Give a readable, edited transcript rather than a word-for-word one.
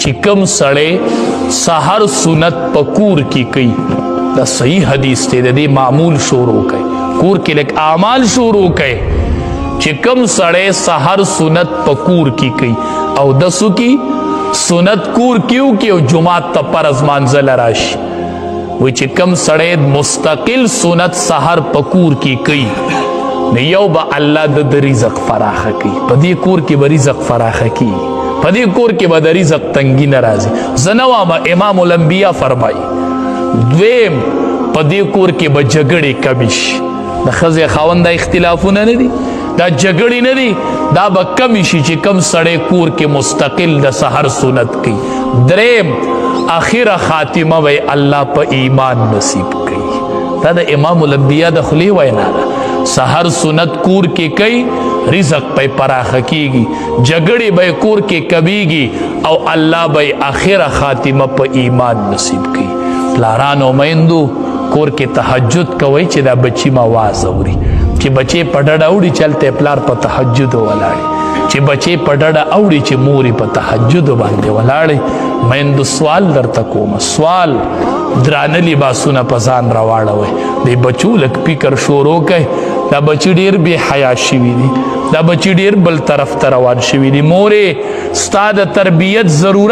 چې کم سړی سحر سنت پکور کی کوي دا صحیح حدیث ته د دې معمول شروع کوي کور کې لک اعمال شروع کوي چې کم سړی سحر سنت پکور کی کوي او دسو کی سنت کور کیو کی او جمعات ته فرض مانځل راشي وی چې کم سړی مستقل سنت سحر پکور کی کوي نو یو به الله د رزق فراخه کوي په دې کور کې به رزق فراخه کوي په دې کور کې به د رزق تنګي نه راځي زه نه وایم امام الانبیا فرمایي دویم په دې کور کې به جګړې کمې شي د ښځې خاوند دا اختلافونه نه دي دا جګړې نه دي دا به کمې شي چې کم سړی کور کې مستقل د سحر سنت کوي دریم اخره خاتمه وی الله په ایمان نصیب کوي دا د امام الانبیا د خولې وینا ده سحر سنت کور کې کوي رزق پې پراخه کیږي جګړې به کور کې کمیږي او الله به اخره خاتمه په ایمان نصیب کوي پلارانو میندو کور کې تهجد کوي چې دا بچی ما واز اوري چې بچی په ډډه اوړي چلته پلار په تهجد ولاړي چې بچی په ډډه اوړي چې موري په تهجد باندې ولاړي میندو سوال درته کوم سوال درانه لباسونه په ځان راواړوي دی بچو لک فکر شروع کوي دا بچی ډیر بے حیا شوي دي دا بچی ډیر بل طرف ته روان شوي دي مورې ستا د تربیت ضرورت